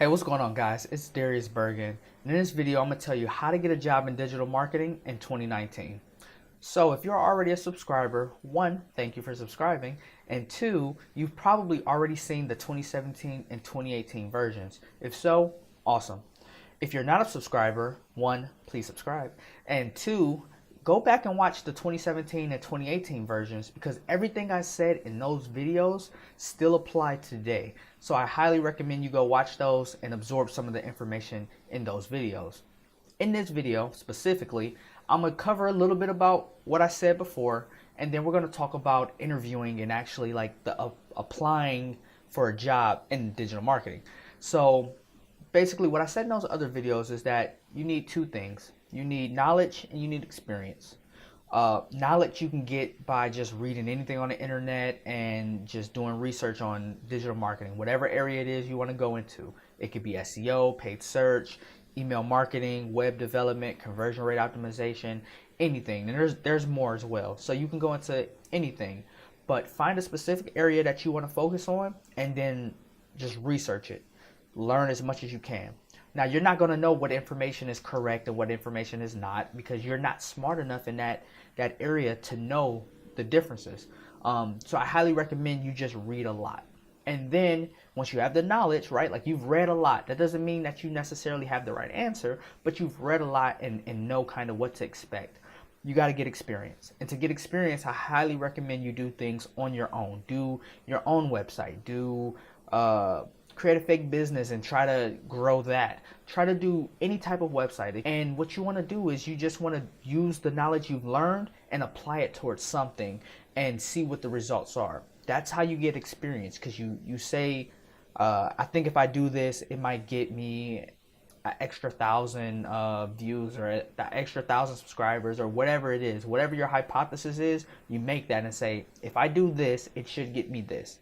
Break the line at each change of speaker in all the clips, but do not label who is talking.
Hey, what's going on, guys? It's Darius Burgan. And in this video, I'm going to tell you how to get a job in digital marketing in 2019. So if you're already a subscriber, one, thank you for subscribing. And two, you've probably already seen the 2017 and 2018 versions. If so, awesome. If you're not a subscriber, one, please subscribe. And two, go back and watch the 2017 and 2018 versions because everything I said in those videos still apply today. So I highly recommend you go watch those and absorb some of the information in those videos. In this video specifically, I'm going to cover a little bit about what I said before, and then we're going to talk about interviewing and actually like the applying for a job in digital marketing. So basically what I said in those other videos is that you need two things. You need knowledge and you need experience. Knowledge you can get by just reading anything on the internet and just doing research on digital marketing, whatever area it is you want to go into. It could be SEO, paid search, email marketing, web development, conversion rate optimization, anything. And there's more as well. So you can go into anything, but find a specific area that you want to focus on and then just research it. Learn as much as you can. Now, you're not going to know what information is correct and what information is not because you're not smart enough in that area to know the differences. So I highly recommend you just read a lot. And then once you have the knowledge, right, like you've read a lot, that doesn't mean that you necessarily have the right answer, but you've read a lot and know kind of what to expect. You got to get experience. And to get experience, I highly recommend you do things on your own. Do your own website. Create a fake business and try to grow that. Try to do any type of website. And what you want to do is you just want to use the knowledge you've learned and apply it towards something and see what the results are. That's how you get experience, because you say, I think if I do this, it might get me an extra 1,000 views or an extra 1,000 subscribers or whatever it is. Whatever your hypothesis is, you make that and say, if I do this, it should get me this.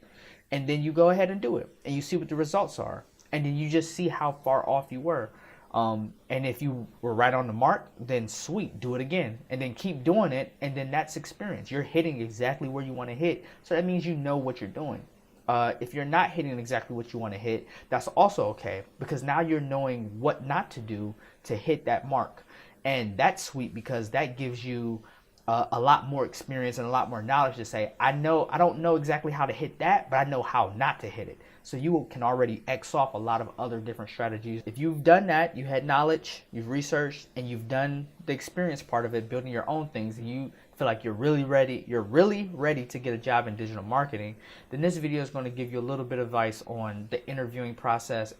And then you go ahead and do it and you see what the results are. And then you just see how far off you were. And if you were right on the mark, then sweet, do it again. And then keep doing it. And then that's experience. You're hitting exactly where you want to hit. So that means you know what you're doing. If you're not hitting exactly what you want to hit, that's also okay. Because now you're knowing what not to do to hit that mark. And that's sweet because that gives you a lot more experience and a lot more knowledge to say, I don't know exactly how to hit that, but I know how not to hit it. So you can already X off a lot of other different strategies. If you've done that, you had knowledge, you've researched, and you've done the experience part of it, building your own things, and you feel like you're really ready to get a job in digital marketing, then this video is going to give you a little bit of advice on the interviewing process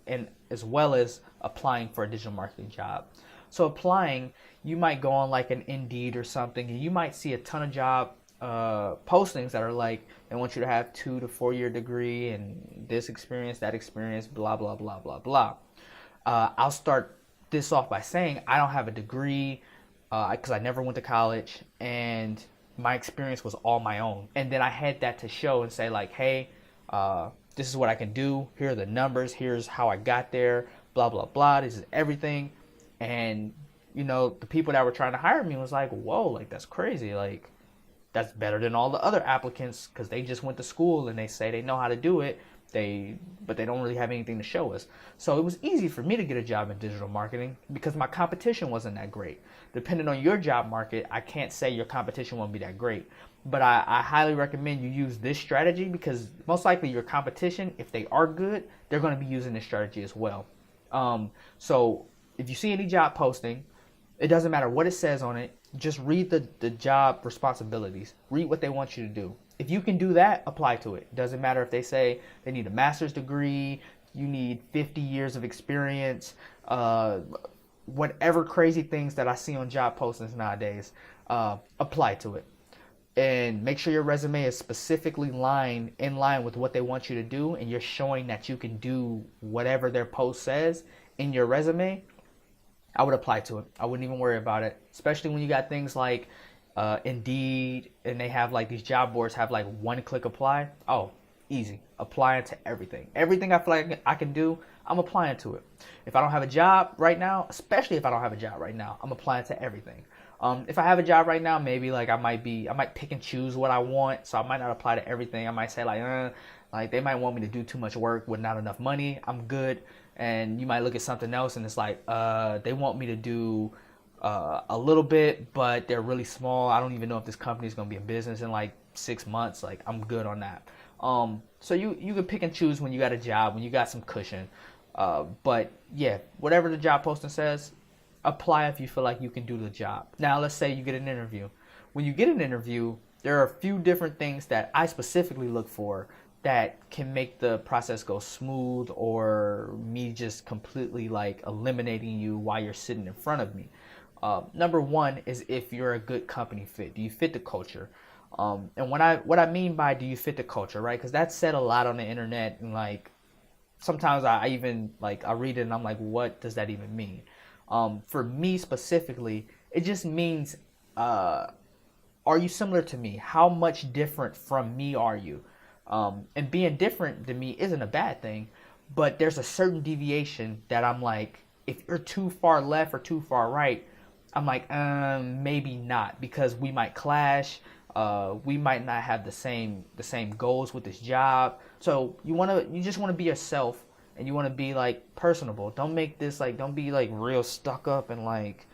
and as well as applying for a digital marketing job. So applying, you might go on like an Indeed or something, and you might see a ton of job postings that are like, they want you to have 2 to 4 year degree and this experience, that experience, blah, blah, blah, blah, blah. I'll start this off by saying I don't have a degree because I never went to college, and my experience was all my own. And then I had that to show and say like, hey, this is what I can do. Here are the numbers. Here's how I got there, blah, blah, blah. This is everything. And, you know, the people that were trying to hire me was like, whoa, like that's crazy. Like that's better than all the other applicants because they just went to school and they say they know how to do it. But they don't really have anything to show us. So it was easy for me to get a job in digital marketing because my competition wasn't that great. Depending on your job market, I can't say your competition won't be that great. But I highly recommend you use this strategy because most likely your competition, if they are good, they're going to be using this strategy as well. So if you see any job posting, it doesn't matter what it says on it. Just read the job responsibilities. Read what they want you to do. If you can do that, apply to it. Doesn't matter if they say they need a master's degree, you need 50 years of experience, whatever crazy things that I see on job postings nowadays, apply to it. And make sure your resume is specifically in line with what they want you to do, and you're showing that you can do whatever their post says in your resume. I would apply to it. I wouldn't even worry about it, especially when you got things like Indeed, and they have like these job boards have like one-click apply. Oh, easy. Applying to everything. Everything I feel like I can do, I'm applying to it. If I don't have a job right now, especially if I don't have a job right now, I'm applying to everything. If I have a job right now, maybe like I might pick and choose what I want, so I might not apply to everything. I might say like, Like they might want me to do too much work with not enough money. I'm good. And you might look at something else and it's like, they want me to do a little bit, but they're really small. I don't even know if this company is going to be in business in like 6 months. Like I'm good on that. So you can pick and choose when you got a job, when you got some cushion. But yeah, whatever the job posting says, apply if you feel like you can do the job. Now, let's say you get an interview. When you get an interview, there are a few different things that I specifically look for that can make the process go smooth, or me just completely like eliminating you while you're sitting in front of me. Number one is if you're a good company fit. Do you fit the culture? And what I mean by do you fit the culture, right? Because that's said a lot on the internet, and like sometimes I even like I read it and I'm like, what does that even mean? For me specifically, it just means, are you similar to me? How much different from me are you? And being different to me isn't a bad thing, but there's a certain deviation that I'm like, if you're too far left or too far right, I'm like, maybe not, because we might clash. We might not have the same goals with this job. So you just want to be yourself, and you want to be like personable. Don't make this like, don't be like real stuck up and like,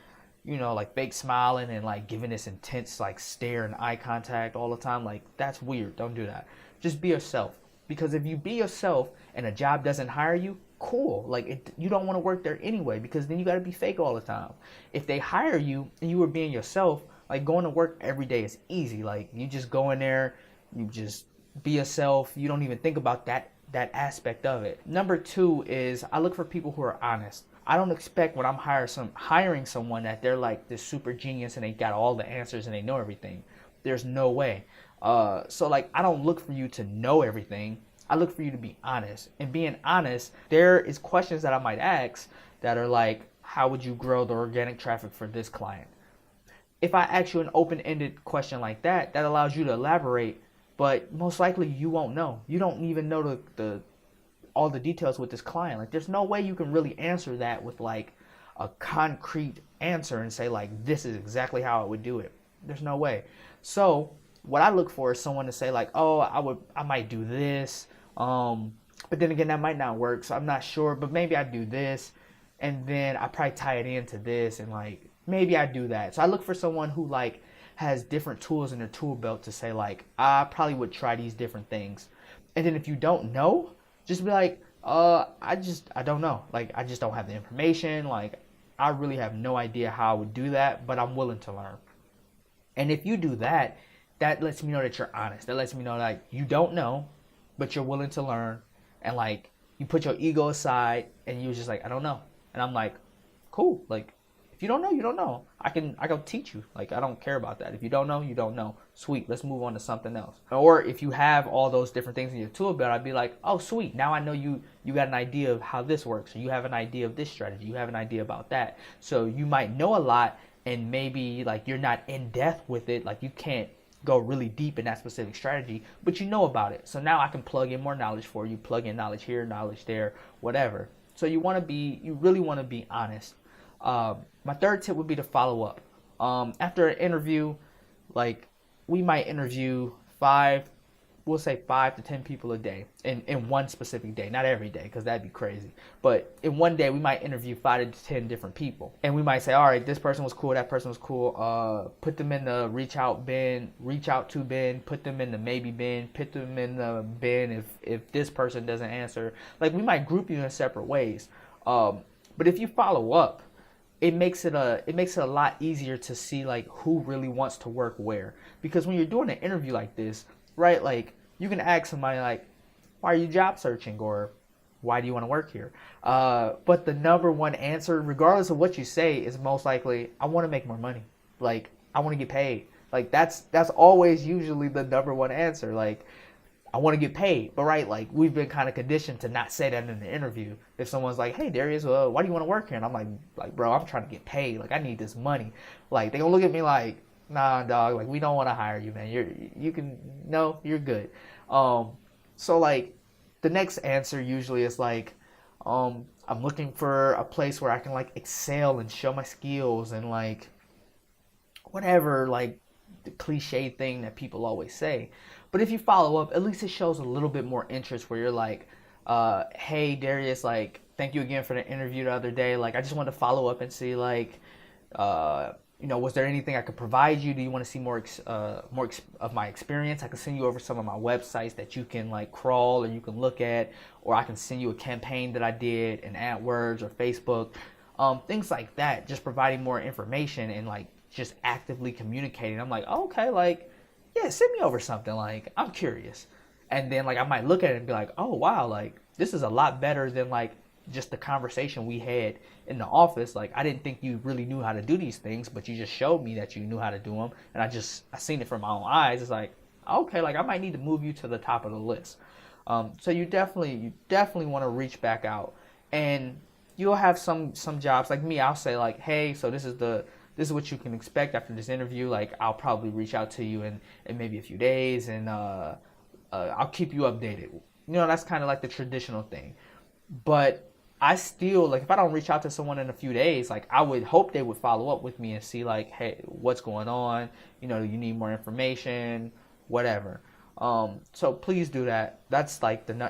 like fake smiling and like giving this intense like stare and eye contact all the time. Like that's weird. Don't do that. Just be yourself. Because if you be yourself and a job doesn't hire you, cool. Like you don't want to work there anyway, because then you got to be fake all the time. If they hire you and you were being yourself, like going to work every day is easy. Like you just go in there, you just be yourself. You don't even think about that aspect of it. Number two is I look for people who are honest. I don't expect when I'm hiring someone that they're like this super genius and they got all the answers and they know everything. There's no way. So like I don't look for you to know everything. I look for you to be honest. And being honest, there is questions that I might ask that are like, how would you grow the organic traffic for this client? If I ask you an open-ended question like that, that allows you to elaborate, but most likely you won't know. You don't even know all the details with this client. Like there's no way you can really answer that with like a concrete answer and say like, this is exactly how I would do it. There's no way. So what I look for is someone to say like, oh, I might do this. But then again, that might not work. So I'm not sure, but maybe I do this. And then I probably tie it into this and like, maybe I do that. So I look for someone who like has different tools in their tool belt to say like, I probably would try these different things. And then if you don't know, just be like, I don't know. Like, I just don't have the information. Like, I really have no idea how I would do that, but I'm willing to learn. And if you do that, that lets me know that you're honest. That lets me know like you don't know, but you're willing to learn. And like, you put your ego aside and you're just like, I don't know. And I'm like, cool. Like, if you don't know, you don't know. I can teach you. Like, I don't care about that. If you don't know, you don't know. Sweet. Let's move on to something else. Or if you have all those different things in your tool belt, I'd be like, oh, sweet. Now I know you got an idea of how this works. Or you have an idea of this strategy. You have an idea about that. So you might know a lot, and maybe like you're not in depth with it. Like you can't go really deep in that specific strategy, but you know about it. So now I can plug in more knowledge for you. Plug in knowledge here, knowledge there, whatever. So you really want to be honest. My third tip would be to follow up. After an interview, like we might interview 5 to 10 people a day in one specific day, not every day, because that'd be crazy. But in one day, we might interview 5 to 10 different people. And we might say, all right, this person was cool, that person was cool. Put them in the reach out to bin, put them in the maybe bin, put them in the bin if this person doesn't answer. Like we might group you in separate ways. But if you follow up, it makes it a lot easier to see like who really wants to work where. Because when you're doing an interview like this, right, like you can ask somebody like, why are you job searching, or why do you want to work here? But the number one answer, regardless of what you say, is most likely, I want to make more money. Like I want to get paid. Like that's always usually the number one answer. Like I want to get paid. But right, like we've been kind of conditioned to not say that in the interview. If someone's like, hey Darius, why do you want to work here? And I'm like bro, I'm trying to get paid. Like I need this money. Like they gonna look at me like, nah dog, like we don't want to hire you, man. You're good. So like the next answer usually is like, I'm looking for a place where I can like excel and show my skills and like whatever, like the cliche thing that people always say. But if you follow up, at least it shows a little bit more interest where you're like, hey Darius, like thank you again for the interview the other day. Like I just wanted to follow up and see like, was there anything I could provide you? Do you want to see more of my experience? I can send you over some of my websites that you can like crawl or you can look at, or I can send you a campaign that I did in AdWords or Facebook, things like that. Just providing more information and like just actively communicating. I'm like, oh, okay, like yeah, send me over something. Like I'm curious, and then like I might look at it and be like, oh wow, like this is a lot better than like just the conversation we had in the office. Like I didn't think you really knew how to do these things, but you just showed me that you knew how to do them, and I seen it from my own eyes. It's like, okay, like I might need to move you to the top of the list. So you definitely want to reach back out, and you'll have some jobs like me. I'll say like, hey, so this is what you can expect after this interview. Like I'll probably reach out to you in maybe a few days, and I'll keep you updated. That's kind of like the traditional thing. But I still, like, if I don't reach out to someone in a few days, like, I would hope they would follow up with me and see, like, hey, what's going on? You need more information, whatever. So please do that. That's like and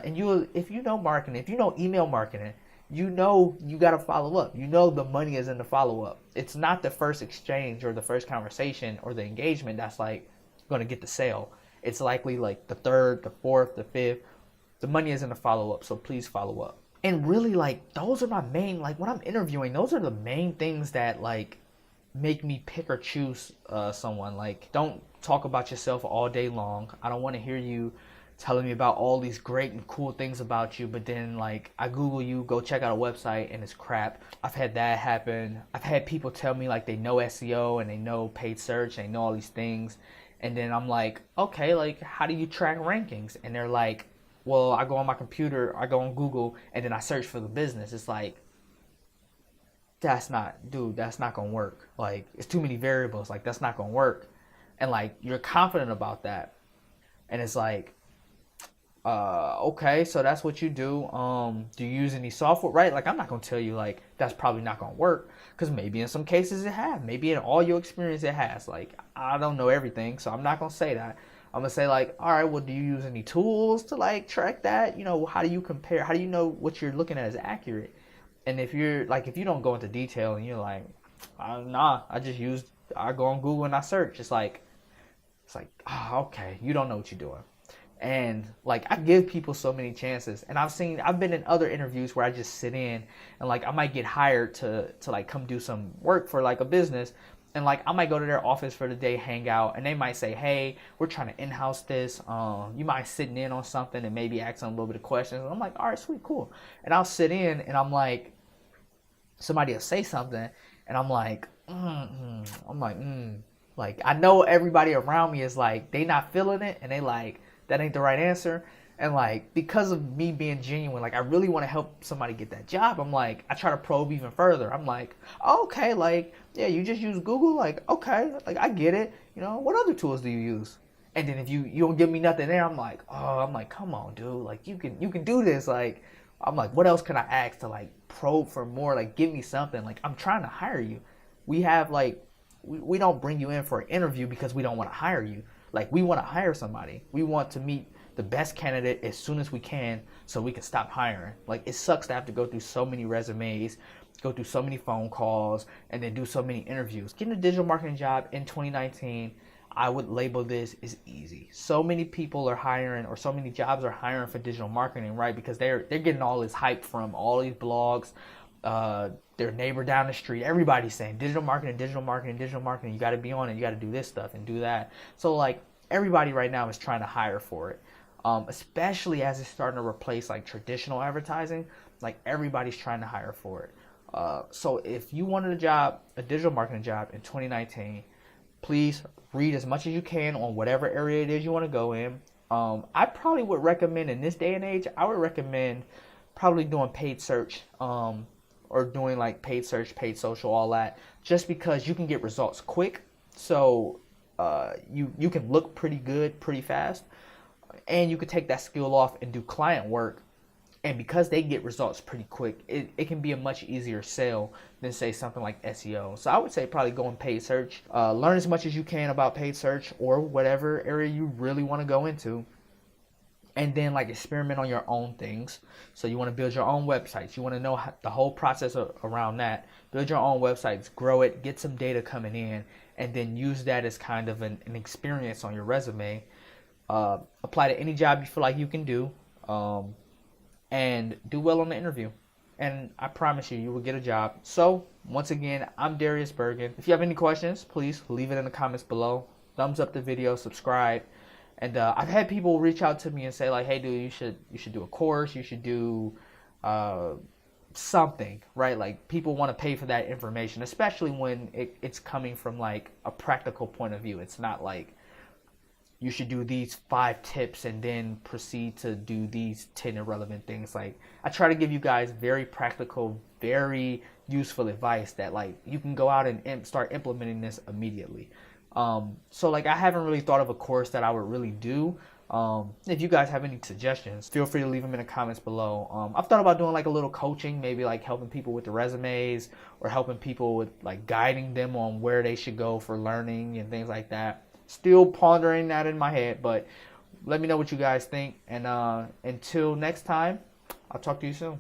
if you know marketing, if you know email marketing, you got to follow up. The money is in the follow up. It's not the first exchange or the first conversation or the engagement that's like going to get the sale. It's likely like the third, the fourth, the fifth. The money is in the follow up. So please follow up. And really, like, those are my main, like, when I'm interviewing, those are the main things that, like, make me pick or choose someone. Like, don't talk about yourself all day long. I don't want to hear you telling me about all these great and cool things about you, but then, like, I Google you, go check out a website, and it's crap. I've had that happen. I've had people tell me, like, they know SEO, and they know paid search, and they know all these things. And then I'm like, okay, like, how do you track rankings? And they're like, well, I go on my computer, I go on Google, and then I search for the business. It's like, that's not going to work. Like, it's too many variables. Like, that's not going to work. And, like, you're confident about that. And it's like, okay, so that's what you do. Do you use any software? Right? Like, I'm not going to tell you, like, that's probably not going to work. Because maybe in some cases it has. Maybe in all your experience it has. Like, I don't know everything, so I'm not going to say that. I'm going to say like, all right, well, do you use any tools to like track that? How do you compare? How do you know what you're looking at is accurate? And if you don't go into detail and you're like, nah, I go on Google and I search. It's like, oh, okay, you don't know what you're doing. And like, I give people so many chances, and I've been in other interviews where I just sit in and like, I might get hired to like come do some work for like a business. And like, I might go to their office for the day, hang out, and they might say, hey, we're trying to in-house this. You mind sitting in on something and maybe asking a little bit of questions. And I'm like, all right, sweet, cool. And I'll sit in, and I'm like, somebody will say something, and I'm like, like, I know everybody around me is like, they not feeling it, and they like, that ain't the right answer. And like, because of me being genuine, like I really want to help somebody get that job. I'm like, I try to probe even further. I'm like, oh, okay, like, yeah, you just use Google. Like, okay, like I get it. What other tools do you use? And then if you don't give me nothing there, I'm like, come on, dude. Like you can do this. Like, I'm like, what else can I ask to like probe for more? Like, give me something. Like, I'm trying to hire you. We have like, we don't bring you in for an interview because we don't want to hire you. Like, we want to hire somebody. We want to meet the best candidate as soon as we can so we can stop hiring. Like, it sucks to have to go through so many resumes, go through so many phone calls, and then do so many interviews. Getting a digital marketing job in 2019, I would label this as easy. So many people are hiring, or so many jobs are hiring for digital marketing, right? Because they're getting all this hype from all these blogs, their neighbor down the street, everybody's saying digital marketing, you got to be on it, you got to do this stuff and do that. So like, everybody right now is trying to hire for it. Especially as it's starting to replace like traditional advertising. Like, everybody's trying to hire for it. So if you wanted a digital marketing job in 2019, please read as much as you can on whatever area it is you want to go in. I probably would recommend, in this day and age, I would recommend probably doing paid search, or doing like paid search, paid social, all that, just because you can get results quick. So you can look pretty good pretty fast, and you could take that skill off and do client work And because they get results pretty quick, it can be a much easier sell than say something like SEO. So I would say probably go in paid search. Learn as much as you can about paid search or whatever area you really want to go into. And then like experiment on your own things. So you want to build your own websites. You want to know the whole process around that. Build your own websites, grow it, get some data coming in, and then use that as kind of an experience on your resume. Apply to any job you feel like you can do. And do well on the interview. And I promise you, you will get a job. So, once again, I'm Darius Burgan. If you have any questions, please leave it in the comments below. Thumbs up the video, subscribe. And I've had people reach out to me and say like, hey, dude, you should do a course. You should do something, right? Like people want to pay for that information, especially when it's coming from like a practical point of view. It's not like, you should do these 5 tips and then proceed to do these 10 irrelevant things. Like I try to give you guys very practical, very useful advice that like you can go out and start implementing this immediately. So like I haven't really thought of a course that I would really do. If you guys have any suggestions, feel free to leave them in the comments below. I've thought about doing like a little coaching, maybe like helping people with the resumes or helping people with like guiding them on where they should go for learning and things like that. Still pondering that in my head, but let me know what you guys think. And until next time, I'll talk to you soon.